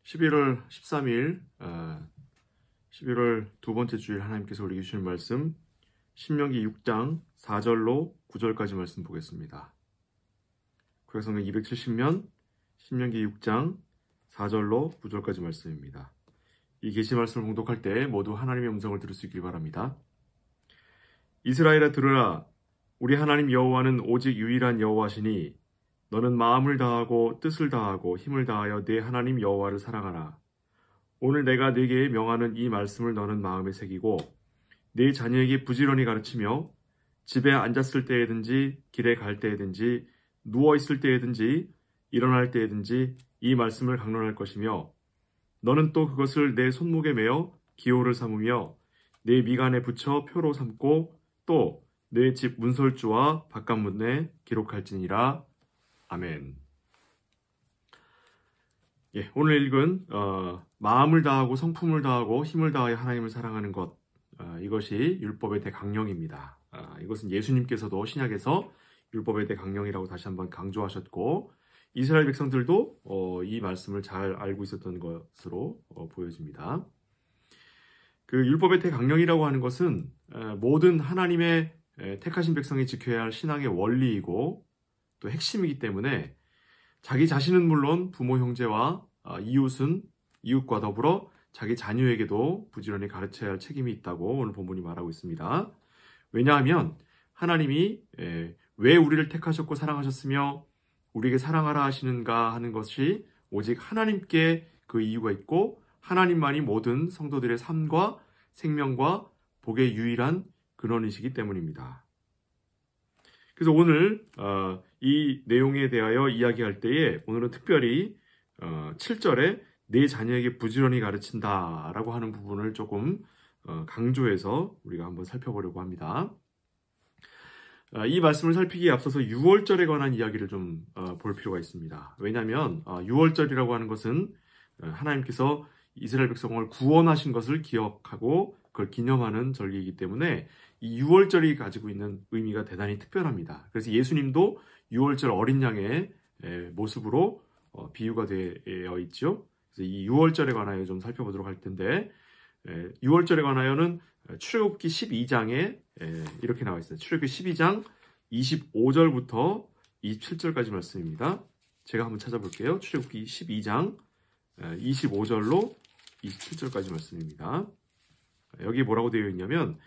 11월 13일 11월 두 번째 주일 하나님께서 우리에게 주신 말씀 신명기 6장 4절로 9절까지 말씀 보겠습니다. 구약성경 270면 신명기 6장 4절로 9절까지 말씀입니다. 이 계시 말씀을 봉독할 때 모두 하나님의 음성을 들을 수 있길 바랍니다. 이스라엘아 들으라. 우리 하나님 여호와는 오직 유일한 여호와시니 너는 마음을 다하고 뜻을 다하고 힘을 다하여 네 하나님 여호와를 사랑하라. 오늘 내가 네게 명하는 이 말씀을 너는 마음에 새기고 네 자녀에게 부지런히 가르치며 집에 앉았을 때에든지 길에 갈 때에든지 누워있을 때에든지 일어날 때에든지 이 말씀을 강론할 것이며 너는 또 그것을 내 손목에 매어 기호를 삼으며 내 미간에 붙여 표로 삼고 또 내 집 문설주와 바깥문에 기록할지니라. 아멘. 오늘 읽은 마음을 다하고 성품을 다하고 힘을 다하여 하나님을 사랑하는 것, 이것이 율법의 대강령입니다. 이것은 예수님께서도 신약에서 율법의 대강령이라고 다시 한번 강조하셨고 이스라엘 백성들도 이 말씀을 잘 알고 있었던 것으로 보여집니다. 그 율법의 대강령이라고 하는 것은 모든 하나님의 택하신 백성이 지켜야 할 신앙의 원리이고 또 핵심이기 때문에 자기 자신은 물론 부모 형제와 이웃과 더불어 자기 자녀에게도 부지런히 가르쳐야 할 책임이 있다고 오늘 본문이 말하고 있습니다. 왜냐하면 하나님이 왜 우리를 택하셨고 사랑하셨으며 우리에게 사랑하라 하시는가 하는 것이 오직 하나님께 그 이유가 있고 하나님만이 모든 성도들의 삶과 생명과 복의 유일한 근원이시기 때문입니다. 그래서 오늘 이 내용에 대하여 이야기할 때에 오늘은 특별히 7절에 내 자녀에게 부지런히 가르친다 라고 하는 부분을 조금 강조해서 우리가 한번 살펴보려고 합니다. 이 말씀을 살피기에 앞서서 6월절에 관한 이야기를 좀 볼 필요가 있습니다. 왜냐하면 6월절이라고 하는 것은 하나님께서 이스라엘 백성을 구원하신 것을 기억하고 그걸 기념하는 절기이기 때문에 이 6월절이 가지고 있는 의미가 대단히 특별합니다. 그래서 예수님도 6월절 어린 양의 모습으로 비유가 되어 있죠. 그래서 이 6월절에 관하여 좀 살펴보도록 할 텐데 6월절에 관하여는 출애굽기 12장에 이렇게 나와 있어요. 출애굽기 12장 25절부터 27절까지 말씀입니다. 제가 한번 찾아볼게요. 출애굽기 12장 25절로 27절까지 말씀입니다. 여기 뭐라고 되어 있냐면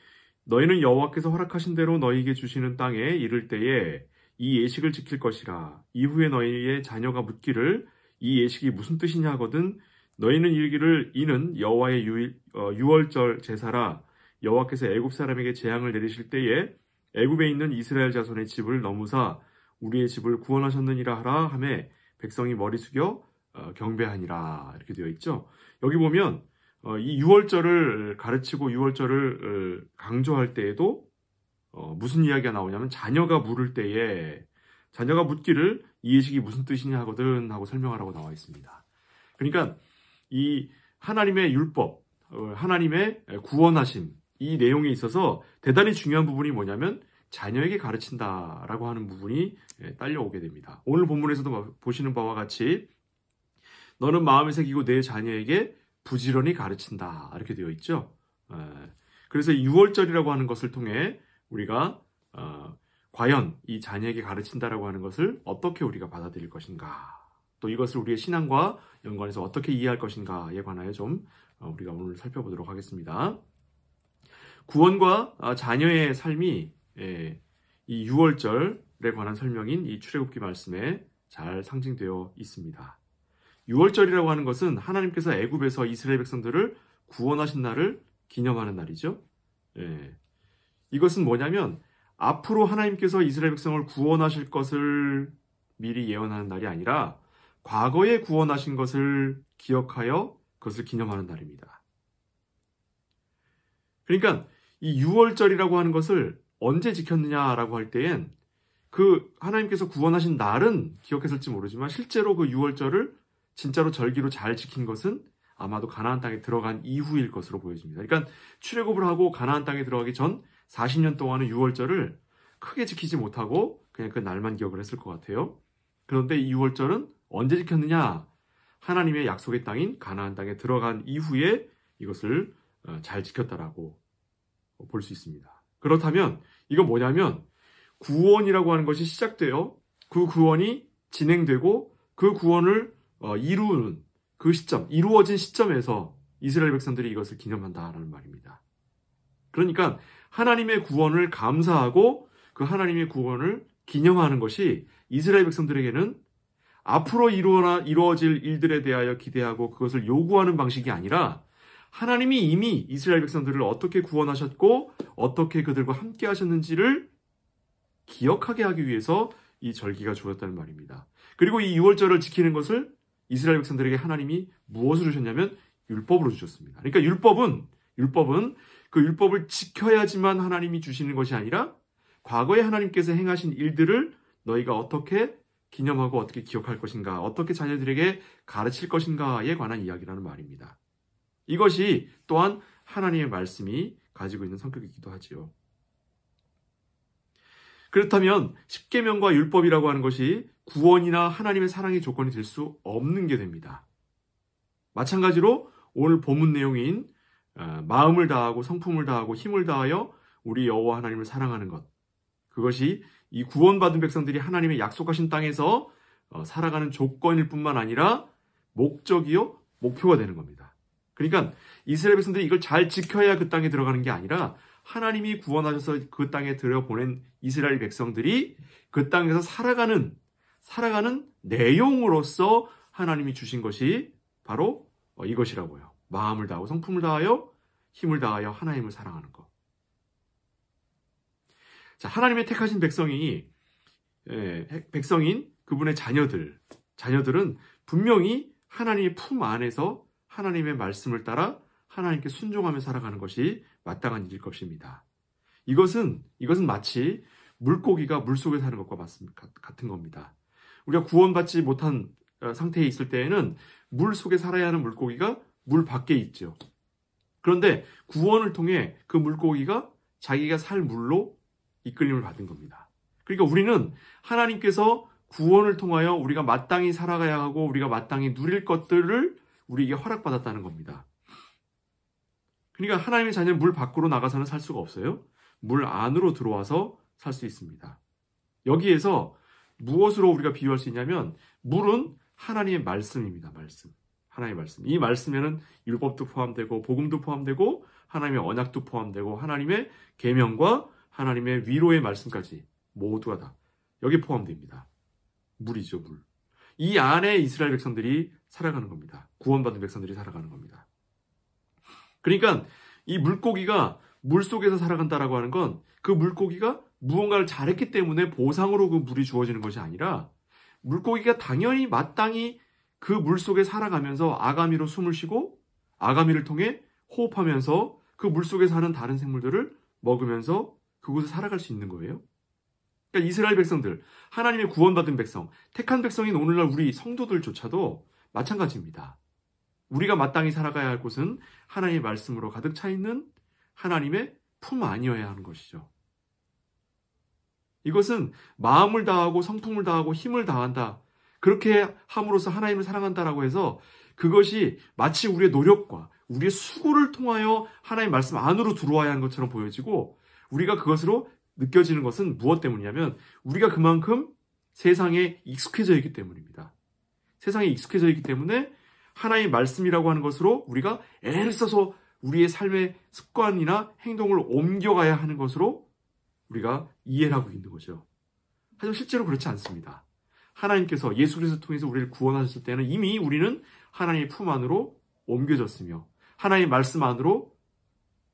너희는 여호와께서 허락하신 대로 너희에게 주시는 땅에 이를 때에 이 예식을 지킬 것이라. 이후에 너희의 자녀가 묻기를 이 예식이 무슨 뜻이냐 하거든 너희는 이르기를 이는 여호와의 유월절 제사라. 여호와께서 애굽 사람에게 재앙을 내리실 때에 애굽에 있는 이스라엘 자손의 집을 넘으사 우리의 집을 구원하셨느니라 하라 하매 백성이 머리 숙여 경배하니라. 이렇게 되어 있죠. 여기 보면 이 유월절을 가르치고 유월절을 강조할 때에도 무슨 이야기가 나오냐면 자녀가 물을 때에 자녀가 묻기를 이 예식이 무슨 뜻이냐 하거든 하고 설명하라고 나와 있습니다. 그러니까 이 하나님의 율법, 하나님의 구원하심 이 내용에 있어서 대단히 중요한 부분이 뭐냐면 자녀에게 가르친다라고 하는 부분이 딸려오게 됩니다. 오늘 본문에서도 보시는 바와 같이 너는 마음에 새기고 내 자녀에게 부지런히 가르친다 이렇게 되어 있죠. 그래서 6월절이라고 하는 것을 통해 우리가 과연 이 자녀에게 가르친다라고 하는 것을 어떻게 우리가 받아들일 것인가 또 이것을 우리의 신앙과 연관해서 어떻게 이해할 것인가에 관하여 좀 우리가 오늘 살펴보도록 하겠습니다. 구원과 자녀의 삶이 이 6월절에 관한 설명인 이 출애굽기 말씀에 잘 상징되어 있습니다. 6월절이라고 하는 것은 하나님께서 애굽에서 이스라엘 백성들을 구원하신 날을 기념하는 날이죠. 이것은 뭐냐면 앞으로 하나님께서 이스라엘 백성을 구원하실 것을 미리 예언하는 날이 아니라 과거에 구원하신 것을 기억하여 그것을 기념하는 날입니다. 그러니까 이 6월절이라고 하는 것을 언제 지켰느냐라고 할 때엔 그 하나님께서 구원하신 날은 기억했을지 모르지만 실제로 그 6월절을 진짜로 절기로 잘 지킨 것은 아마도 가나안 땅에 들어간 이후일 것으로 보여집니다. 그러니까 출애굽을 하고 가나안 땅에 들어가기 전 40년 동안은 6월절을 크게 지키지 못하고 그냥 그 날만 기억을 했을 것 같아요. 그런데 이 6월절은 언제 지켰느냐 하나님의 약속의 땅인 가나안 땅에 들어간 이후에 이것을 잘 지켰다라고 볼 수 있습니다. 그렇다면 이건 뭐냐면 구원이라고 하는 것이 시작되어 그 구원이 진행되고 그 구원을 이루는 그 시점, 이루어진 시점에서 이스라엘 백성들이 이것을 기념한다라는 말입니다. 그러니까 하나님의 구원을 감사하고 그 하나님의 구원을 기념하는 것이 이스라엘 백성들에게는 앞으로 이루어질 일들에 대하여 기대하고 그것을 요구하는 방식이 아니라 하나님이 이미 이스라엘 백성들을 어떻게 구원하셨고 어떻게 그들과 함께 하셨는지를 기억하게 하기 위해서 이 절기가 주어졌다는 말입니다. 그리고 이 유월절을 지키는 것을 이스라엘 백성들에게 하나님이 무엇을 주셨냐면 율법으로 주셨습니다. 그러니까 율법은 그 율법을 지켜야지만 하나님이 주시는 것이 아니라 과거에 하나님께서 행하신 일들을 너희가 어떻게 기념하고 어떻게 기억할 것인가, 어떻게 자녀들에게 가르칠 것인가에 관한 이야기라는 말입니다. 이것이 또한 하나님의 말씀이 가지고 있는 성격이기도 하지요. 그렇다면 십계명과 율법이라고 하는 것이 구원이나 하나님의 사랑의 조건이 될 수 없는 게 됩니다. 마찬가지로 오늘 본문 내용인 마음을 다하고 성품을 다하고 힘을 다하여 우리 여호와 하나님을 사랑하는 것, 그것이 이 구원받은 백성들이 하나님의 약속하신 땅에서 살아가는 조건일 뿐만 아니라 목적이요 목표가 되는 겁니다. 그러니까 이스라엘 백성들이 이걸 잘 지켜야 그 땅에 들어가는 게 아니라 하나님이 구원하셔서 그 땅에 들여보낸 이스라엘 백성들이 그 땅에서 살아가는 내용으로서 하나님이 주신 것이 바로 이것이라고요. 마음을 다하고 성품을 다하여 힘을 다하여 하나님을 사랑하는 것. 자, 하나님의 택하신 백성인 그분의 자녀들은 분명히 하나님의 품 안에서 하나님의 말씀을 따라 하나님께 순종하며 살아가는 것이 마땅한 일일 것입니다. 이것은 마치 물고기가 물속에 사는 것과 같은 겁니다. 우리가 구원받지 못한 상태에 있을 때에는 물 속에 살아야 하는 물고기가 물 밖에 있죠. 그런데 구원을 통해 그 물고기가 자기가 살 물로 이끌림을 받은 겁니다. 그러니까 우리는 하나님께서 구원을 통하여 우리가 마땅히 살아가야 하고 우리가 마땅히 누릴 것들을 우리에게 허락받았다는 겁니다. 그러니까 하나님의 자녀는 물 밖으로 나가서는 살 수가 없어요. 물 안으로 들어와서 살 수 있습니다. 여기에서 무엇으로 우리가 비유할 수 있냐면 물은 하나님의 말씀입니다. 하나님의 말씀. 이 말씀에는 율법도 포함되고 복음도 포함되고 하나님의 언약도 포함되고 하나님의 계명과 하나님의 위로의 말씀까지 모두가 다 여기 포함됩니다. 물이죠, 물. 이 안에 이스라엘 백성들이 살아가는 겁니다. 구원받은 백성들이 살아가는 겁니다. 그러니까 이 물고기가 물속에서 살아간다라고 하는 건 그 물고기가 무언가를 잘했기 때문에 보상으로 그 물이 주어지는 것이 아니라 물고기가 당연히 마땅히 그 물속에 살아가면서 아가미로 숨을 쉬고 아가미를 통해 호흡하면서 그 물속에 사는 다른 생물들을 먹으면서 그곳에 살아갈 수 있는 거예요. 그러니까 이스라엘 백성들, 하나님의 구원받은 백성, 택한 백성인 오늘날 우리 성도들조차도 마찬가지입니다. 우리가 마땅히 살아가야 할 곳은 하나님의 말씀으로 가득 차 있는 하나님의 품 안이어야 하는 것이죠. 이것은 마음을 다하고 성품을 다하고 힘을 다한다. 그렇게 함으로써 하나님을 사랑한다라고 해서 그것이 마치 우리의 노력과 우리의 수고를 통하여 하나님의 말씀 안으로 들어와야 하는 것처럼 보여지고 우리가 그것으로 느껴지는 것은 무엇 때문이냐면 우리가 그만큼 세상에 익숙해져 있기 때문입니다. 세상에 익숙해져 있기 때문에 하나님의 말씀이라고 하는 것으로 우리가 애를 써서 우리의 삶의 습관이나 행동을 옮겨가야 하는 것으로 우리가 이해를 하고 있는 거죠. 하지만 실제로 그렇지 않습니다. 하나님께서 예수 그리스도를 통해서 우리를 구원하셨을 때는 이미 우리는 하나님의 품 안으로 옮겨졌으며 하나님의 말씀 안으로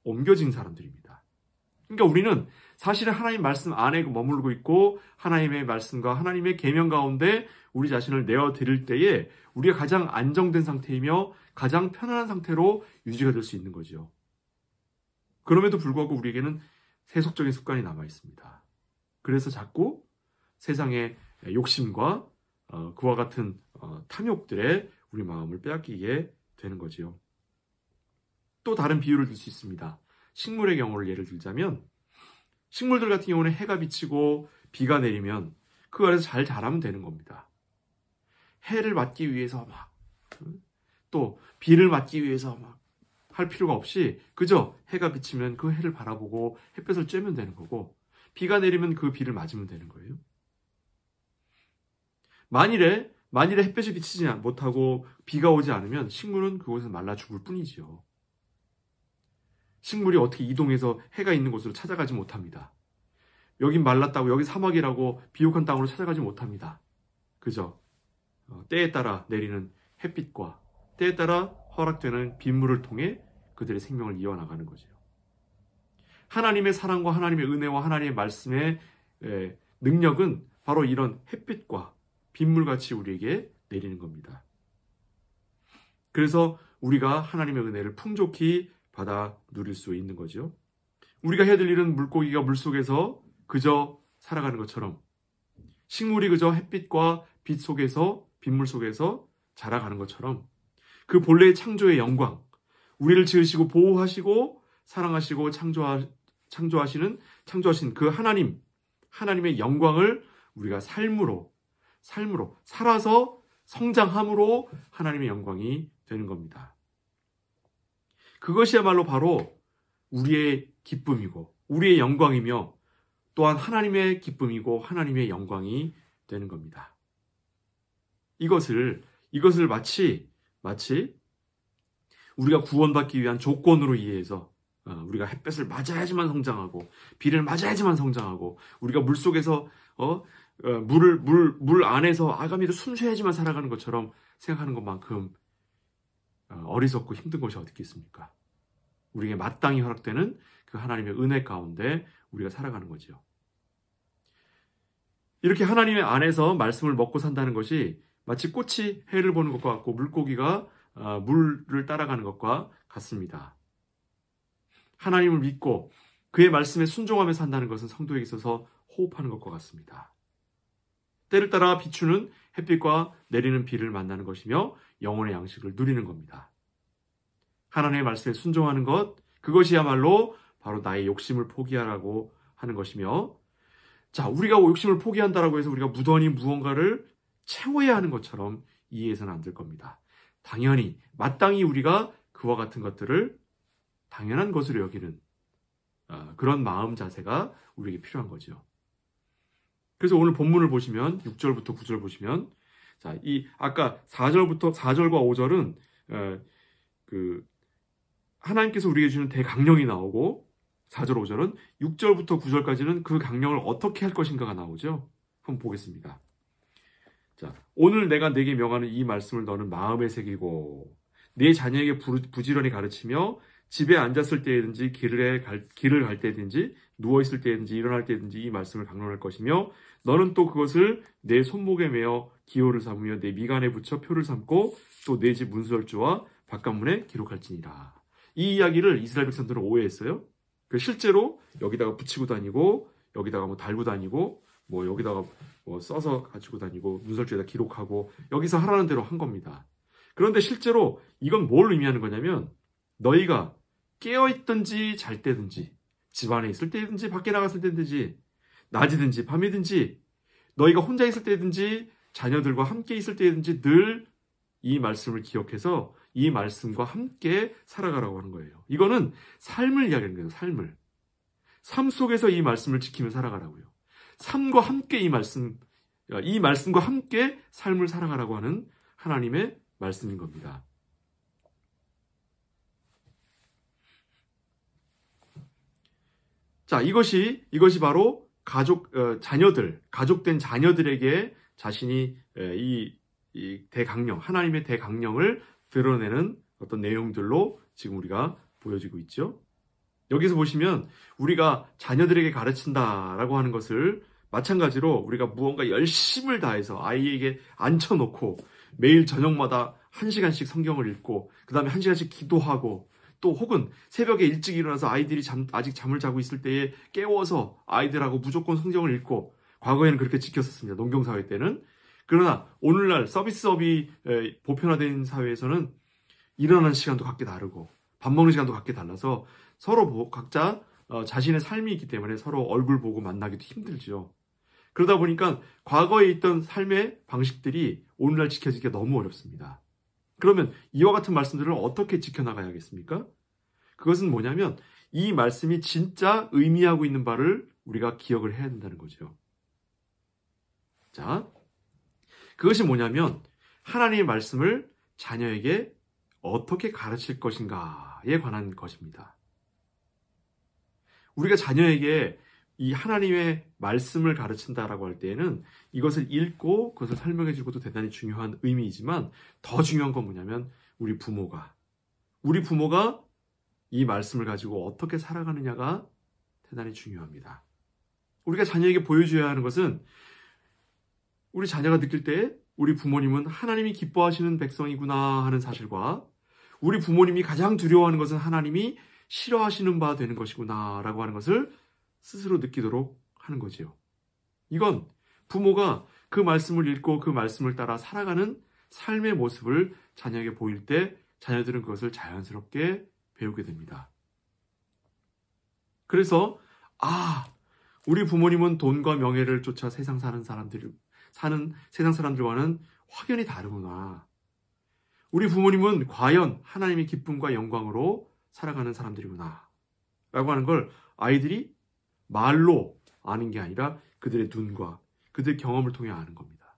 옮겨진 사람들입니다. 그러니까 우리는 사실은 하나님 말씀 안에 머물고 있고 하나님의 말씀과 하나님의 계명 가운데 우리 자신을 내어드릴 때에 우리가 가장 안정된 상태이며 가장 편안한 상태로 유지가 될 수 있는 거죠. 그럼에도 불구하고 우리에게는 세속적인 습관이 남아 있습니다. 그래서 자꾸 세상의 욕심과 그와 같은 탐욕들에 우리 마음을 빼앗기게 되는 거지요. 또 다른 비유를 들 수 있습니다. 식물의 경우를 예를 들자면 식물들 같은 경우는 해가 비치고 비가 내리면 그 아래서 잘 자라면 되는 겁니다. 해를 받기 위해서 막 또 비를 맞기 위해서 막 할 필요가 없이 그저 해가 비치면 그 해를 바라보고 햇볕을 쬐면 되는 거고, 비가 내리면 그 비를 맞으면 되는 거예요. 만일에 햇볕이 비치지 못하고 비가 오지 않으면 식물은 그곳에서 말라 죽을 뿐이지요. 식물이 어떻게 이동해서 해가 있는 곳으로 찾아가지 못합니다. 여긴 말랐다고, 여기 사막이라고 비옥한 땅으로 찾아가지 못합니다. 그저 때에 따라 내리는 햇빛과 때에 따라 허락되는 빗물을 통해 그들의 생명을 이어나가는 거죠. 하나님의 사랑과 하나님의 은혜와 하나님의 말씀의 능력은 바로 이런 햇빛과 빗물같이 우리에게 내리는 겁니다. 그래서 우리가 하나님의 은혜를 풍족히 받아 누릴 수 있는 거죠. 우리가 해야 될 일은 물고기가 물속에서 그저 살아가는 것처럼, 식물이 그저 햇빛과 빛 속에서, 빗물 속에서 자라가는 것처럼, 그 본래의 창조의 영광, 우리를 지으시고 보호하시고 사랑하시고 창조하신 그 하나님의 영광을 우리가 삶으로 살아서 성장함으로 하나님의 영광이 되는 겁니다. 그것이야말로 바로 우리의 기쁨이고 우리의 영광이며 또한 하나님의 기쁨이고 하나님의 영광이 되는 겁니다. 이것을 마치 우리가 구원받기 위한 조건으로 이해해서 우리가 햇볕을 맞아야지만 성장하고 비를 맞아야지만 성장하고 우리가 물속에서 물 안에서 아가미로 숨 쉬어야지만 살아가는 것처럼 생각하는 것만큼 어리석고 힘든 것이 어디 있겠습니까? 우리에게 마땅히 허락되는 그 하나님의 은혜 가운데 우리가 살아가는 거죠. 이렇게 하나님의 안에서 말씀을 먹고 산다는 것이 마치 꽃이 해를 보는 것과 같고 물고기가 물을 따라가는 것과 같습니다. 하나님을 믿고 그의 말씀에 순종하며 산다는 것은 성도에게 있어서 호흡하는 것과 같습니다. 때를 따라 비추는 햇빛과 내리는 비를 만나는 것이며 영혼의 양식을 누리는 겁니다. 하나님의 말씀에 순종하는 것, 그것이야말로 바로 나의 욕심을 포기하라고 하는 것이며, 자, 우리가 욕심을 포기한다라고 해서 우리가 무던히 무언가를 채워야 하는 것처럼 이해해서는 안 될 겁니다. 당연히 마땅히 우리가 그와 같은 것들을 당연한 것으로 여기는 그런 마음 자세가 우리에게 필요한 거죠. 그래서 오늘 본문을 보시면 6절부터 9절 보시면, 자, 이 아까 4절과 5절은 하나님께서 우리에게 주는 대강령이 나오고 4절 5절은 6절부터 9절까지는 그 강령을 어떻게 할 것인가가 나오죠. 한번 보겠습니다. 자, 오늘 내가 네게 명하는 이 말씀을 너는 마음에 새기고 네 자녀에게 부지런히 가르치며 집에 앉았을 때든지 길을 갈 때든지 누워있을 때든지 일어날 때든지 이 말씀을 강론할 것이며 너는 또 그것을 내 손목에 매어 기호를 삼으며 내 미간에 붙여 표를 삼고 또 내 집 문설주와 바깥문에 기록할지니라. 이 이야기를 이스라엘 백성들은 오해했어요. 실제로 여기다가 붙이고 다니고 여기다가 뭐 달고 다니고 뭐 여기다가 뭐 써서 가지고 다니고 문설주에다 기록하고 여기서 하라는 대로 한 겁니다. 그런데 실제로 이건 뭘 의미하는 거냐면 너희가 깨어있든지 잘 때든지 집 안에 있을 때든지 밖에 나갔을 때든지 낮이든지 밤이든지 너희가 혼자 있을 때든지 자녀들과 함께 있을 때든지 늘 이 말씀을 기억해서 이 말씀과 함께 살아가라고 하는 거예요. 이거는 삶을 이야기하는 거예요. 삶 속에서 이 말씀을 지키며 살아가라고요. 삶과 함께 이 말씀과 함께 삶을 살아가라고 하는 하나님의 말씀인 겁니다. 자, 이것이 바로 가족된 자녀들에게 자신이 이 대강령, 하나님의 대강령을 드러내는 어떤 내용들로 지금 우리가 보여지고 있죠. 여기서 보시면 우리가 자녀들에게 가르친다라고 하는 것을 마찬가지로 우리가 무언가 열심을 다해서 아이에게 앉혀놓고 매일 저녁마다 1시간씩 성경을 읽고 그 다음에 1시간씩 기도하고 또 혹은 새벽에 일찍 일어나서 아이들이 아직 잠을 자고 있을 때에 깨워서 아이들하고 무조건 성경을 읽고 과거에는 그렇게 지켰었습니다. 농경사회 때는. 그러나 오늘날 서비스업이 보편화된 사회에서는 일어나는 시간도 각기 다르고 밥 먹는 시간도 각기 달라서 서로 각자 자신의 삶이 있기 때문에 서로 얼굴 보고 만나기도 힘들죠. 그러다 보니까 과거에 있던 삶의 방식들이 오늘날 지켜지기가 너무 어렵습니다. 그러면 이와 같은 말씀들을 어떻게 지켜나가야겠습니까? 그것은 뭐냐면 이 말씀이 진짜 의미하고 있는 바를 우리가 기억을 해야 된다는 거죠. 자, 그것이 뭐냐면 하나님의 말씀을 자녀에게 어떻게 가르칠 것인가에 관한 것입니다. 우리가 자녀에게 이 하나님의 말씀을 가르친다라고 할 때에는 이것을 읽고 그것을 설명해 줄 것도 대단히 중요한 의미이지만 더 중요한 건 뭐냐면 우리 부모가 이 말씀을 가지고 어떻게 살아가느냐가 대단히 중요합니다. 우리가 자녀에게 보여줘야 하는 것은 우리 자녀가 느낄 때 우리 부모님은 하나님이 기뻐하시는 백성이구나 하는 사실과 우리 부모님이 가장 두려워하는 것은 하나님이 싫어하시는 바 되는 것이구나 라고 하는 것을 스스로 느끼도록 하는 거지요. 이건 부모가 그 말씀을 읽고 그 말씀을 따라 살아가는 삶의 모습을 자녀에게 보일 때 자녀들은 그것을 자연스럽게 배우게 됩니다. 그래서 우리 부모님은 돈과 명예를 쫓아 세상 사는 세상 사람들과는 확연히 다르구나. 우리 부모님은 과연 하나님의 기쁨과 영광으로 살아가는 사람들이구나 라고 하는 걸 아이들이 말로 아는 게 아니라 그들의 눈과 그들의 경험을 통해 아는 겁니다.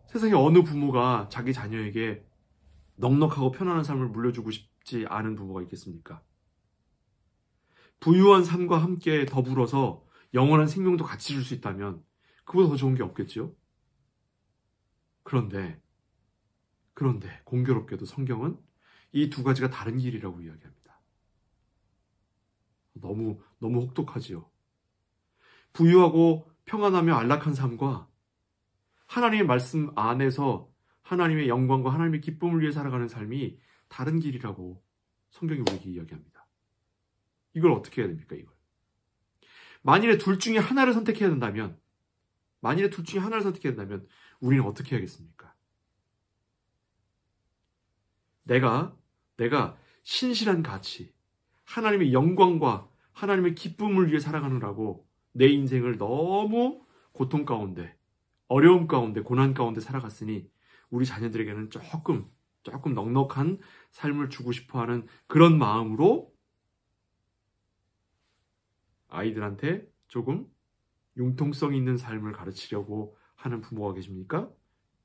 세상에 어느 부모가 자기 자녀에게 넉넉하고 편안한 삶을 물려주고 싶지 않은 부모가 있겠습니까? 부유한 삶과 함께 더불어서 영원한 생명도 같이 줄 수 있다면 그보다 더 좋은 게 없겠죠? 그런데 공교롭게도 성경은 이 두 가지가 다른 길이라고 이야기합니다. 너무 혹독하지요. 부유하고 평안하며 안락한 삶과 하나님의 말씀 안에서 하나님의 영광과 하나님의 기쁨을 위해 살아가는 삶이 다른 길이라고 성경이 우리에게 이야기합니다. 이걸 어떻게 해야 됩니까? 이걸. 만일에 둘 중에 하나를 선택해야 된다면 우리는 어떻게 해야겠습니까? 내가 신실한 가치, 하나님의 영광과 하나님의 기쁨을 위해 살아가느라고 내 인생을 너무 고통 가운데, 어려움 가운데, 고난 가운데 살아갔으니 우리 자녀들에게는 조금 넉넉한 삶을 주고 싶어하는 그런 마음으로 아이들한테 조금 융통성 있는 삶을 가르치려고 하는 부모가 계십니까?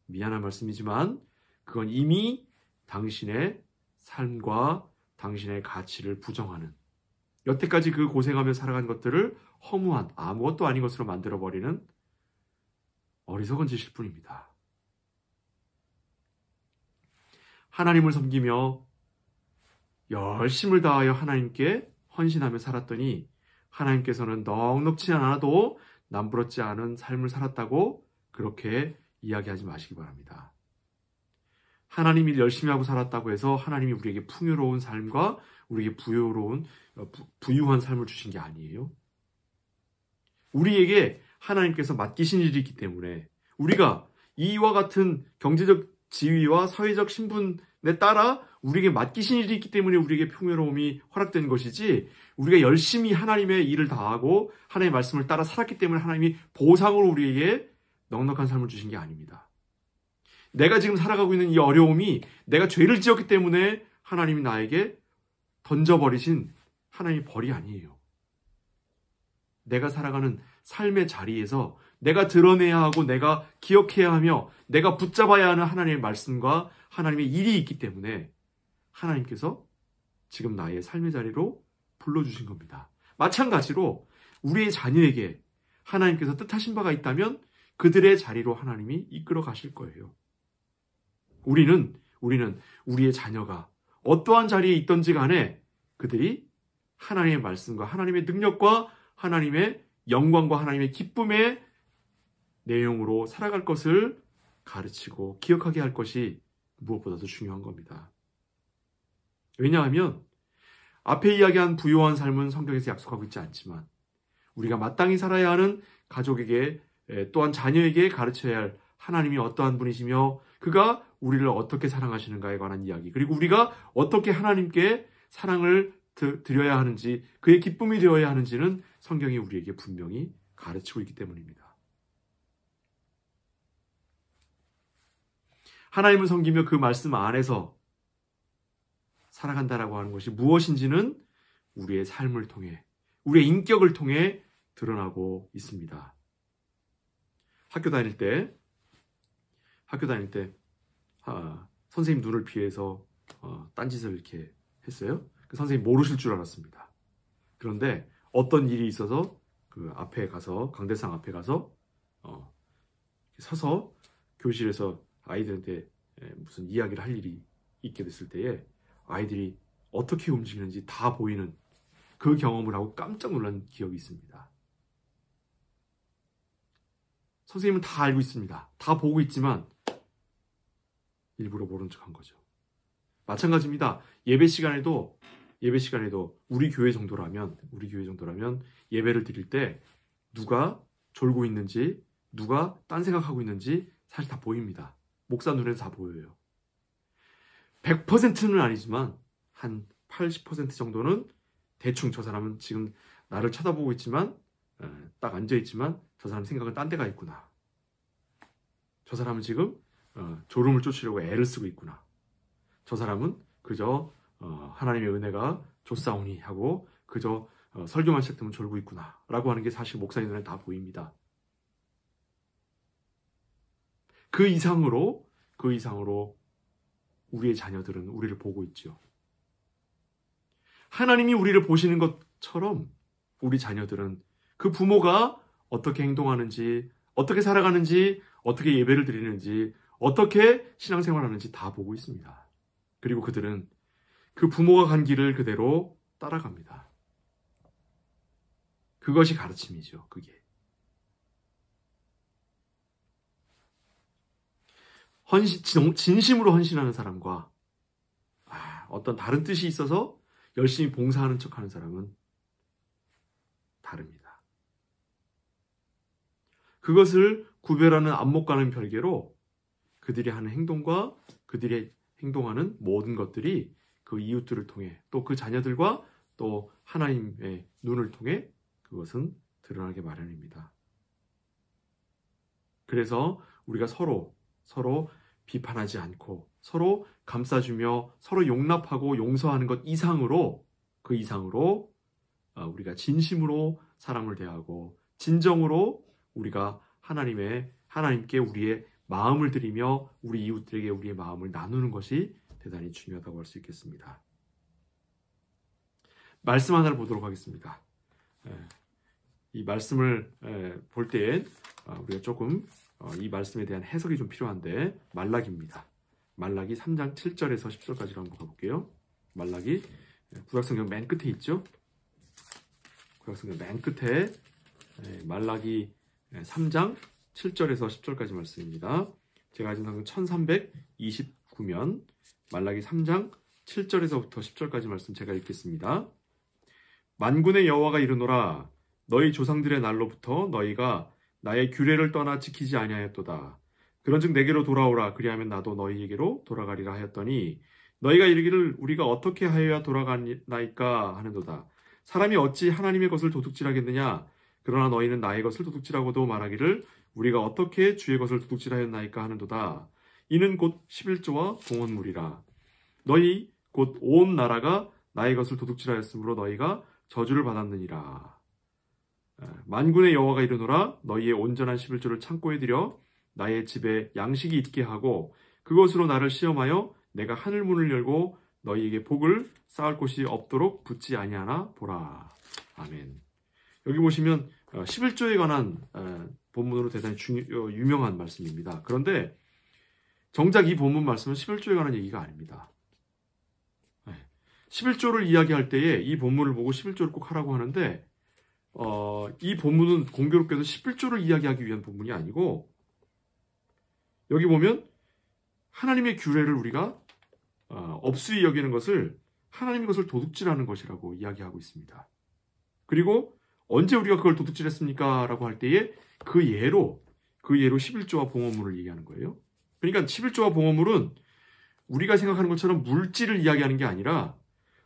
미안한 말씀이지만 그건 이미 당신의 삶과 당신의 가치를 부정하는, 여태까지 그 고생하며 살아간 것들을 허무한 아무것도 아닌 것으로 만들어버리는 어리석은 짓일 뿐입니다. 하나님을 섬기며 열심을 다하여 하나님께 헌신하며 살았더니 하나님께서는 넉넉지 않아도 남부럽지 않은 삶을 살았다고 그렇게 이야기하지 마시기 바랍니다. 하나님이 열심히 하고 살았다고 해서 하나님이 우리에게 풍요로운 삶과 우리에게 부유한 삶을 주신 게 아니에요. 우리에게 하나님께서 맡기신 일이 있기 때문에 우리가 이와 같은 경제적 지위와 사회적 신분에 따라 우리에게 맡기신 일이 있기 때문에 우리에게 풍요로움이 허락된 것이지, 우리가 열심히 하나님의 일을 다하고 하나님의 말씀을 따라 살았기 때문에 하나님이 보상으로 우리에게 넉넉한 삶을 주신 게 아닙니다. 내가 지금 살아가고 있는 이 어려움이 내가 죄를 지었기 때문에 하나님이 나에게 던져버리신 하나님의 벌이 아니에요. 내가 살아가는 삶의 자리에서 내가 드러내야 하고 내가 기억해야 하며 내가 붙잡아야 하는 하나님의 말씀과 하나님의 일이 있기 때문에 하나님께서 지금 나의 삶의 자리로 불러주신 겁니다. 마찬가지로 우리의 자녀에게 하나님께서 뜻하신 바가 있다면 그들의 자리로 하나님이 이끌어 가실 거예요. 우리는 우리의 자녀가 어떠한 자리에 있든지 간에 그들이 하나님의 말씀과 하나님의 능력과 하나님의 영광과 하나님의 기쁨의 내용으로 살아갈 것을 가르치고 기억하게 할 것이 무엇보다도 중요한 겁니다. 왜냐하면 앞에 이야기한 부유한 삶은 성경에서 약속하고 있지 않지만 우리가 마땅히 살아야 하는 가족에게 또한 자녀에게 가르쳐야 할 하나님이 어떠한 분이시며 그가 우리를 어떻게 사랑하시는가에 관한 이야기, 그리고 우리가 어떻게 하나님께 사랑을 드려야 하는지, 그의 기쁨이 되어야 하는지는 성경이 우리에게 분명히 가르치고 있기 때문입니다. 하나님을 섬기며 그 말씀 안에서 살아간다라고 하는 것이 무엇인지는 우리의 삶을 통해, 우리의 인격을 통해 드러나고 있습니다. 학교 다닐 때 선생님 눈을 피해서 딴짓을 이렇게 했어요. 그 선생님 모르실 줄 알았습니다. 그런데 어떤 일이 있어서 그 앞에 가서, 강대상 앞에 가서 서서 교실에서 아이들한테 무슨 이야기를 할 일이 있게 됐을 때에 아이들이 어떻게 움직이는지 다 보이는 그 경험을 하고 깜짝 놀란 기억이 있습니다. 선생님은 다 알고 있습니다. 다 보고 있지만 일부러 모른 척한 거죠. 마찬가지입니다. 예배 시간에도 우리 교회 정도라면 예배를 드릴 때 누가 졸고 있는지, 누가 딴 생각하고 있는지 사실 다 보입니다. 목사 눈에도 다 보여요. 100%는 아니지만 한 80% 정도는 대충 저 사람은 지금 나를 쳐다보고 있지만, 딱 앉아있지만 저 사람 생각은 딴 데가 있구나. 저 사람은 지금 졸음을 쫓으려고 애를 쓰고 있구나. 저 사람은 그저 하나님의 은혜가 좋사오니 하고 그저 설교만 시작되면 졸고 있구나 라고 하는 게 사실 목사님 눈에 다 보입니다. 그 이상으로 우리의 자녀들은 우리를 보고 있죠. 하나님이 우리를 보시는 것처럼 우리 자녀들은 그 부모가 어떻게 행동하는지, 어떻게 살아가는지, 어떻게 예배를 드리는지, 어떻게 신앙생활을 하는지 다 보고 있습니다. 그리고 그들은 그 부모가 간 길을 그대로 따라갑니다. 그것이 가르침이죠. 그게. 진심으로 헌신하는 사람과 어떤 다른 뜻이 있어서 열심히 봉사하는 척하는 사람은 다릅니다. 그것을 구별하는 안목과는 별개로 그들이 하는 행동과 그들이 행동하는 모든 것들이 그 이웃들을 통해 또 그 자녀들과 또 하나님의 눈을 통해 그것은 드러나게 마련입니다. 그래서 우리가 서로 비판하지 않고 서로 감싸주며 서로 용납하고 용서하는 것 이상으로, 그 이상으로 우리가 진심으로 사람을 대하고 진정으로 우리가 하나님께 우리의 마음을 드리며 우리 이웃들에게 우리의 마음을 나누는 것이 대단히 중요하다고 할 수 있겠습니다. 말씀 하나를 보도록 하겠습니다. 이 말씀을 볼 때에 우리가 조금 이 말씀에 대한 해석이 좀 필요한데, 말라기입니다. 말라기 3장 7절에서 10절까지 한번 가볼게요. 말라기, 구약성경 맨 끝에 있죠? 구약성경 맨 끝에 말라기 3장 7절에서 10절까지 말씀입니다. 제가 가진 성경 1329면 말라기 3장 7절에서부터 10절까지 말씀 제가 읽겠습니다. 만군의 여호와가 이르노라, 너희 조상들의 날로부터 너희가 나의 규례를 떠나 지키지 아니하였도다. 그런즉 내게로 돌아오라, 그리하면 나도 너희에게로 돌아가리라 하였더니 너희가 이르기를 우리가 어떻게 하여야 돌아가나이까 하는도다. 사람이 어찌 하나님의 것을 도둑질하겠느냐? 그러나 너희는 나의 것을 도둑질하고도 말하기를 우리가 어떻게 주의 것을 도둑질하였나이까 하는도다. 이는 곧 11조와 봉헌물이라. 너희 곧 온 나라가 나의 것을 도둑질하였으므로 너희가 저주를 받았느니라. 만군의 여호와가 이르노라, 너희의 온전한 11조를 창고에 들여 나의 집에 양식이 있게 하고 그것으로 나를 시험하여 내가 하늘 문을 열고 너희에게 복을 쌓을 곳이 없도록 붙지 아니하나 보라. 아멘. 여기 보시면 11조에 관한 본문으로 대단히 유명한 말씀입니다. 그런데 정작 이 본문 말씀은 11조에 관한 얘기가 아닙니다. 11조를 이야기할 때에 이 본문을 보고 11조를 꼭 하라고 하는데 이 본문은 공교롭게도 11조를 이야기하기 위한 본문이 아니고, 여기 보면 하나님의 규례를 우리가 업수히 여기는 것을 하나님의 것을 도둑질하는 것이라고 이야기하고 있습니다. 그리고 언제 우리가 그걸 도둑질했습니까? 라고 할 때에 그 예로 11조와 봉헌물을 얘기하는 거예요. 그러니까 11조와 봉헌물은 우리가 생각하는 것처럼 물질을 이야기하는 게 아니라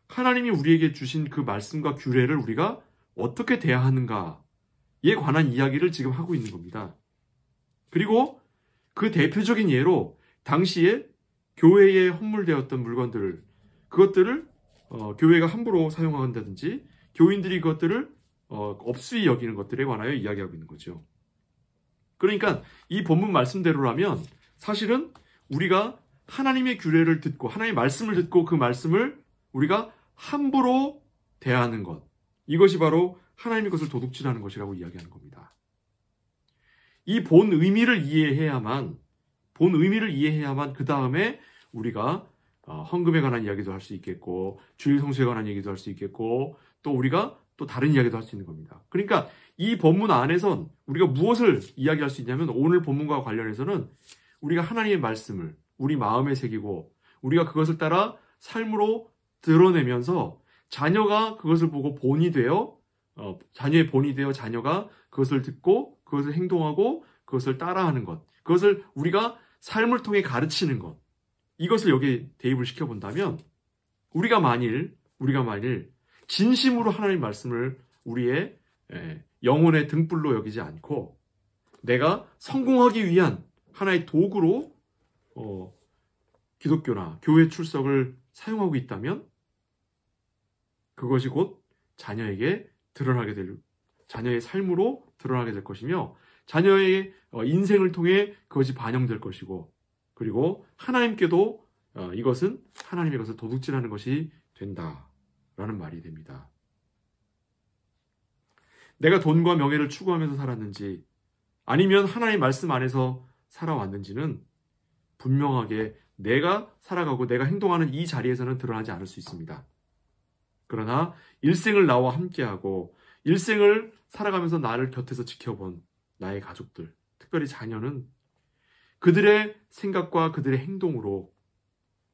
하나님이 우리에게 주신 그 말씀과 규례를 우리가 어떻게 대하는가에 관한 이야기를 지금 하고 있는 겁니다. 그리고 그 대표적인 예로 당시에 교회에 헌물되었던 물건들을, 그것들을 교회가 함부로 사용한다든지 교인들이 그것들을 업수히 여기는 것들에 관하여 이야기하고 있는 거죠. 그러니까 이 본문 말씀대로라면 사실은 우리가 하나님의 규례를 듣고 하나님의 말씀을 듣고 그 말씀을 우리가 함부로 대하는 것, 이것이 바로 하나님의 것을 도둑질하는 것이라고 이야기하는 겁니다. 이 본 의미를 이해해야만 그 다음에 우리가 헌금에 관한 이야기도 할 수 있겠고 주일 성수에 관한 얘기도 할 수 있겠고 또 우리가 또 다른 이야기도 할 수 있는 겁니다. 그러니까 이 본문 안에선 우리가 무엇을 이야기할 수 있냐면 오늘 본문과 관련해서는 우리가 하나님의 말씀을 우리 마음에 새기고 우리가 그것을 따라 삶으로 드러내면서 자녀가 그것을 보고 자녀의 본이 되어 자녀가 그것을 듣고 그것을 행동하고 그것을 따라하는 것, 그것을 우리가 삶을 통해 가르치는 것, 이것을 여기에 대입을 시켜본다면 우리가 만일 진심으로 하나님 말씀을 우리의 영혼의 등불로 여기지 않고 내가 성공하기 위한 하나의 도구로 기독교나 교회 출석을 사용하고 있다면 그것이 곧 자녀의 삶으로 드러나게 될 것이며 자녀의 인생을 통해 그것이 반영될 것이고 그리고 하나님께도 이것은 하나님의 것을 도둑질하는 것이 된다라는 말이 됩니다. 내가 돈과 명예를 추구하면서 살았는지 아니면 하나님의 말씀 안에서 살아왔는지는 분명하게 내가 살아가고 내가 행동하는 이 자리에서는 드러나지 않을 수 있습니다. 그러나 일생을 나와 함께하고 일생을 살아가면서 나를 곁에서 지켜본 나의 가족들, 특별히 자녀는 그들의 생각과 그들의 행동으로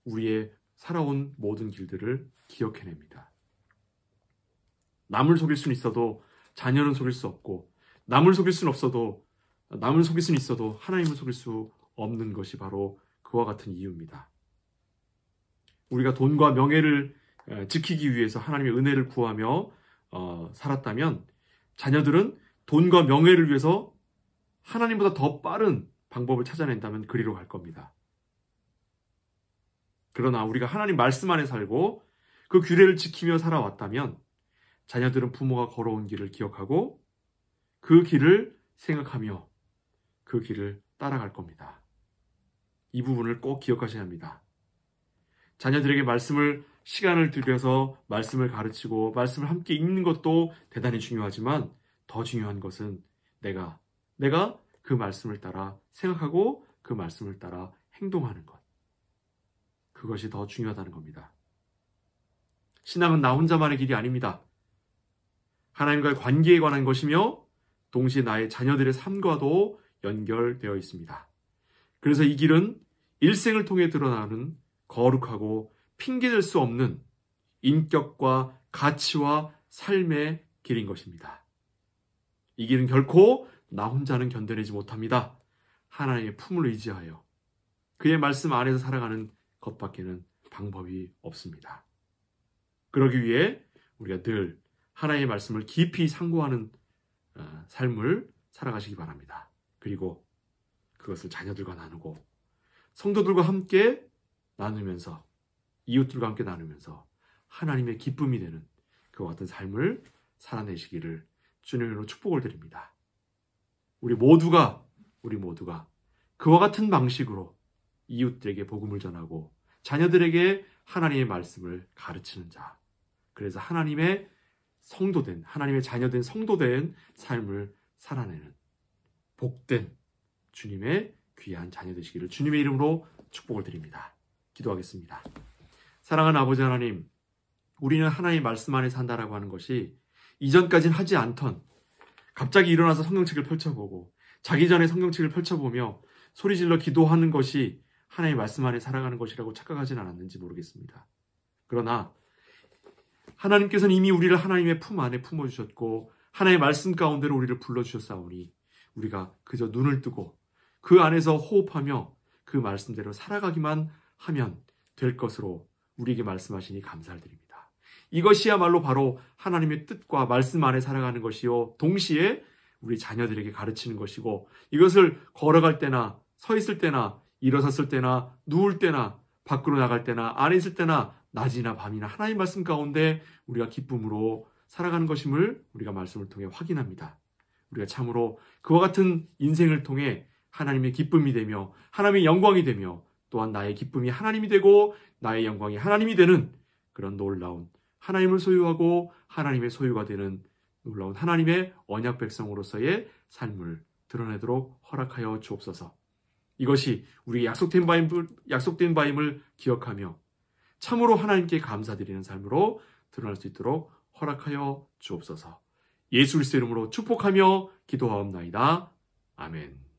우리의 살아온 모든 길들을 기억해냅니다. 남을 속일 수는 있어도 자녀는 속일 수 없고 남을 속일 수는 있어도 하나님을 속일 수 없는 것이 바로 그와 같은 이유입니다. 우리가 돈과 명예를 지키기 위해서 하나님의 은혜를 구하며 살았다면 자녀들은 돈과 명예를 위해서 하나님보다 더 빠른 방법을 찾아낸다면 그리로 갈 겁니다. 그러나 우리가 하나님 말씀 안에 살고 그 규례를 지키며 살아왔다면 자녀들은 부모가 걸어온 길을 기억하고 그 길을 생각하며 그 길을 따라갈 겁니다. 이 부분을 꼭 기억하셔야 합니다. 자녀들에게 시간을 들여서 말씀을 가르치고 말씀을 함께 읽는 것도 대단히 중요하지만 더 중요한 것은 내가 그 말씀을 따라 생각하고 그 말씀을 따라 행동하는 것. 그것이 더 중요하다는 겁니다. 신앙은 나 혼자만의 길이 아닙니다. 하나님과의 관계에 관한 것이며 동시에 나의 자녀들의 삶과도 연결되어 있습니다. 그래서 이 길은 일생을 통해 드러나는 거룩하고 핑계될 수 없는 인격과 가치와 삶의 길인 것입니다. 이 길은 결코 나 혼자는 견뎌내지 못합니다. 하나님의 품을 의지하여 그의 말씀 안에서 살아가는 것밖에는 방법이 없습니다. 그러기 위해 우리가 늘 하나님의 말씀을 깊이 상고하는 삶을 살아가시기 바랍니다. 그리고 그것을 자녀들과 나누고 성도들과 함께 나누면서 이웃들과 함께 나누면서 하나님의 기쁨이 되는 그와 같은 삶을 살아내시기를 주님으로 축복을 드립니다. 우리 모두가 그와 같은 방식으로 이웃들에게 복음을 전하고 자녀들에게 하나님의 말씀을 가르치는 자, 그래서 하나님의 자녀된 성도된 삶을 살아내는 복된 주님의 귀한 자녀 되시기를 주님의 이름으로 축복을 드립니다. 기도하겠습니다. 사랑하는 아버지 하나님, 우리는 하나님의 말씀 안에 산다라고 하는 것이 이전까지는 하지 않던 갑자기 일어나서 성경책을 펼쳐보고 자기 전에 성경책을 펼쳐보며 소리질러 기도하는 것이 하나님의 말씀 안에 살아가는 것이라고 착각하진 않았는지 모르겠습니다. 그러나 하나님께서는 이미 우리를 하나님의 품 안에 품어주셨고 하나님의 말씀 가운데로 우리를 불러주셨사오니 우리가 그저 눈을 뜨고 그 안에서 호흡하며 그 말씀대로 살아가기만 하면 될 것으로 우리에게 말씀하시니 감사를 드립니다. 이것이야말로 바로 하나님의 뜻과 말씀 안에 살아가는 것이요 동시에 우리 자녀들에게 가르치는 것이고 이것을 걸어갈 때나 서 있을 때나 일어섰을 때나 누울 때나 밖으로 나갈 때나 안에 있을 때나 낮이나 밤이나 하나님 말씀 가운데 우리가 기쁨으로 살아가는 것임을 우리가 말씀을 통해 확인합니다. 우리가 참으로 그와 같은 인생을 통해 하나님의 기쁨이 되며 하나님의 영광이 되며 또한 나의 기쁨이 하나님이 되고 나의 영광이 하나님이 되는 그런 놀라운 하나님을 소유하고 하나님의 소유가 되는 놀라운 하나님의 언약 백성으로서의 삶을 드러내도록 허락하여 주옵소서. 이것이 우리 약속된 바임을 기억하며 참으로 하나님께 감사드리는 삶으로 드러날 수 있도록 허락하여 주옵소서. 예수 그리스도의 이름으로 축복하며 기도하옵나이다. 아멘.